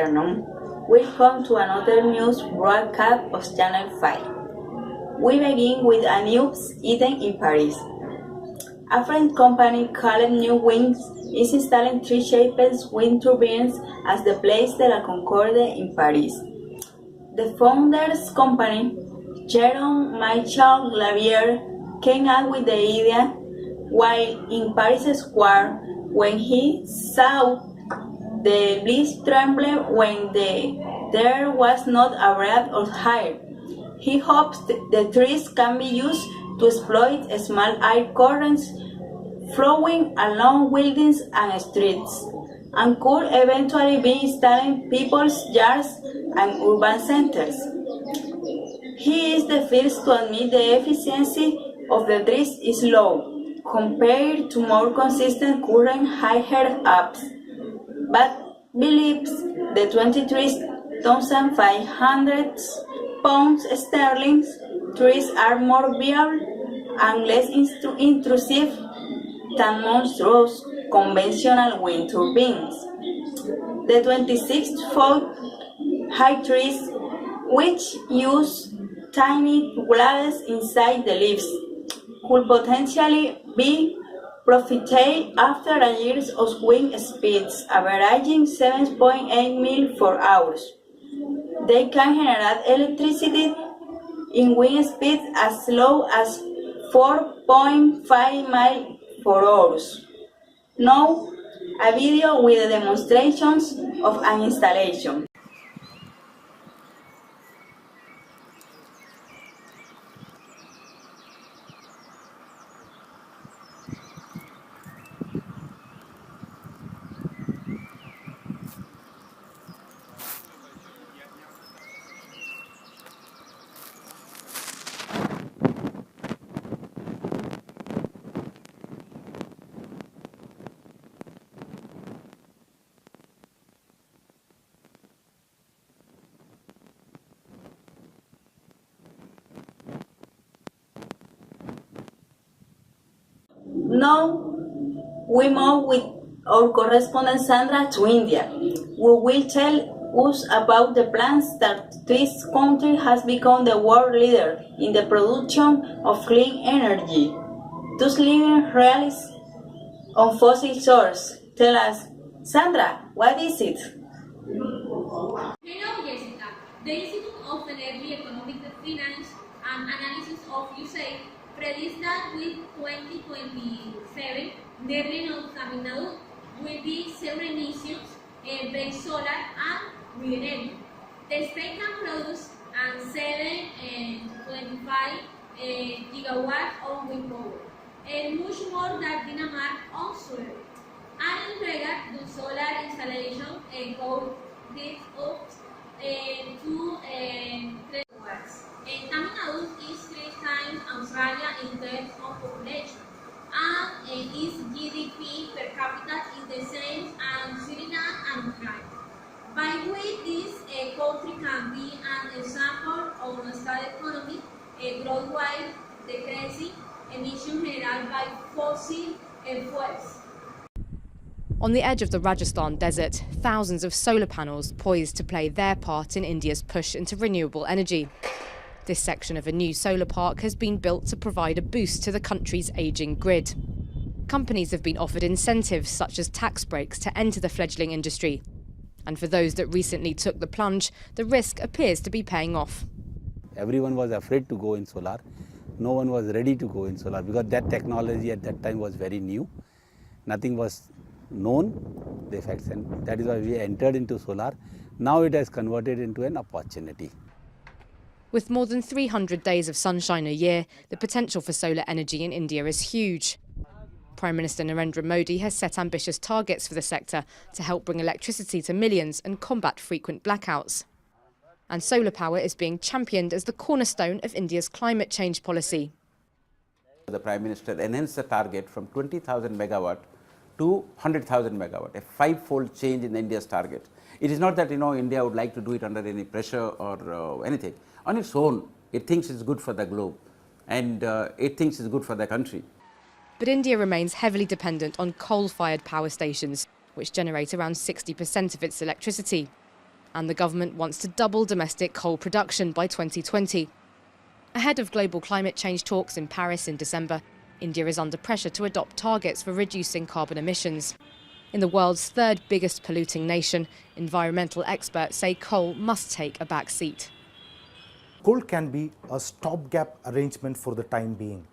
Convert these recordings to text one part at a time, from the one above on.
afternoon. Welcome to another news broadcast of Channel 5. We begin with a news item in Paris. A French company called New Wings is installing 3 shaped wind turbines at the Place de la Concorde in Paris. The founder's company, Jérôme Michel Lavier, came up with the idea while in Paris Square when he saw the leaves tremble when there was not a breath of air. He hopes the trees can be used to exploit small air currents flowing along buildings and streets, and could eventually be installed in people's yards and urban centers. He is the first to admit the efficiency of the trees is low compared to more consistent current higher ups, but believes the 23,500 pounds sterling trees are more viable and less intrusive than monstrous conventional wind turbines. The 26-foot high trees, which use tiny blades inside the leaves, could potentially be profited after a year of wind speeds averaging 7.8 miles per hour. They can generate electricity in wind speeds as low as 4.5 miles per hour. Now, a video with demonstrations of an installation. Now, we move with our correspondent Sandra to India, who will tell us about the plans that this country has become the world leader in the production of clean energy, thus living really on fossil sources. Tell us, Sandra, what is it? Hello, Jessica. The Institute of Energy, Economic Finance and Analysis of USA predicts that with 2027, the region of Tamil Nadu will be zero emissions based solar and wind energy. The state can produce 725 gigawatts of wind power, and much more than Denmark on solar. And in regard to solar installation, goal this up to 3 watts. Tamil Nadu is 3 times Australia in terms of population, and its GDP per capita is the same as Suriname and Ukraine. By the way, this country can be an example of a stable economy growth while decreasing emissions generated by fossil fuels. On the edge of the Rajasthan desert, thousands of solar panels poised to play their part in India's push into renewable energy. This section of a new solar park has been built to provide a boost to the country's ageing grid. Companies have been offered incentives such as tax breaks to enter the fledgling industry. And for those that recently took the plunge, the risk appears to be paying off. Everyone was afraid to go in solar. No one was ready to go in solar because that technology at that time was very new. Nothing was known, the effects, and that is why we entered into solar. Now it has converted into an opportunity. With more than 300 days of sunshine a year, the potential for solar energy in India is huge. Prime Minister Narendra Modi has set ambitious targets for the sector to help bring electricity to millions and combat frequent blackouts. And solar power is being championed as the cornerstone of India's climate change policy. The Prime Minister enhanced the target from 20,000 megawatt to 100,000 megawatt, a 5-fold change in India's target. It is not that India would like to do it under any pressure or anything. On its own, it thinks it's good for the globe, and it thinks it's good for the country. But India remains heavily dependent on coal-fired power stations, which generate around 60% of its electricity. And the government wants to double domestic coal production by 2020. Ahead of global climate change talks in Paris in December, India is under pressure to adopt targets for reducing carbon emissions. In the world's third biggest polluting nation, environmental experts say coal must take a back seat. Coal can be a stopgap arrangement for the time being.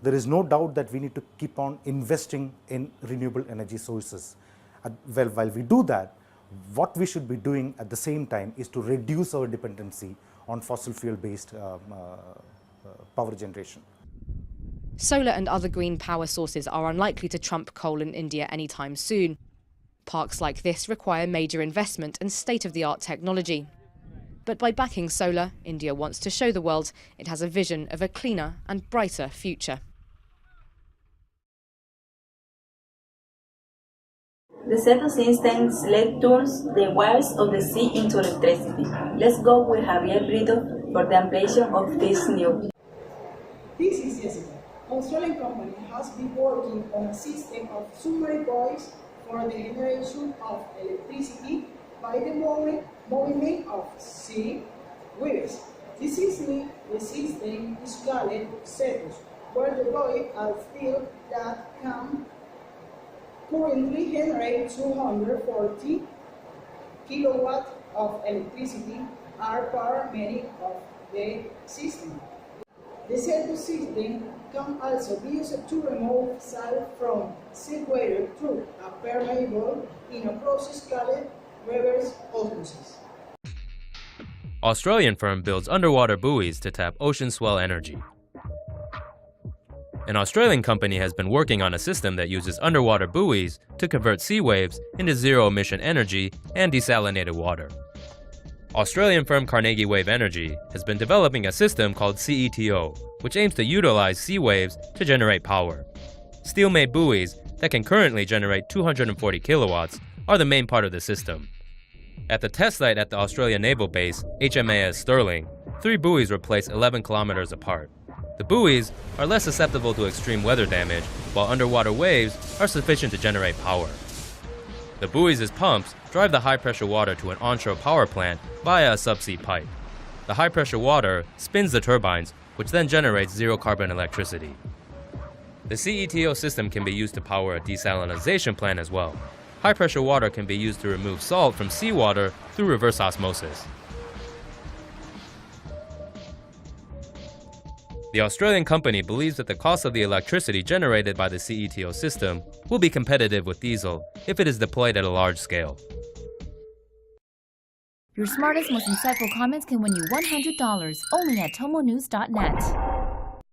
There is no doubt that we need to keep on investing in renewable energy sources. Well, while we do that, what we should be doing at the same time is to reduce our dependency on fossil fuel-based power generation. Solar and other green power sources are unlikely to trump coal in India anytime soon. Parks like this require major investment and state-of-the-art technology. But by backing solar, India wants to show the world it has a vision of a cleaner and brighter future. The Seto systems let turns the waters of the sea into electricity. Let's go with Javier Brito for the ampliation of this news. This is Jessica. Australian company has been working on a system of submarine buoys for the generation of electricity by the movement of sea waves. The system is called Setos, where the buoys are steel that can currently generate 240 kilowatts of electricity are paramedic of the system. The Setos system can also be used to remove salt from seawater through a permeable in a process called reverse osmosis. Australian firm builds underwater buoys to tap ocean swell energy. An Australian company has been working on a system that uses underwater buoys to convert sea waves into zero-emission energy and desalinated water. Australian firm Carnegie Wave Energy has been developing a system called CETO, which aims to utilize sea waves to generate power. Steel-made buoys that can currently generate 240 kilowatts are the main part of the system. At the test site at the Australian Naval Base, HMAS Stirling, 3 buoys were placed 11 kilometers apart. The buoys are less susceptible to extreme weather damage, while underwater waves are sufficient to generate power. The buoys' pumps drive the high-pressure water to an onshore power plant via a subsea pipe. The high-pressure water spins the turbines, which then generates zero-carbon electricity. The CETO system can be used to power a desalination plant as well. High-pressure water can be used to remove salt from seawater through reverse osmosis. The Australian company believes that the cost of the electricity generated by the CETO system will be competitive with diesel if it is deployed at a large scale. Your smartest, most insightful comments can win you $100 only at tomonews.net.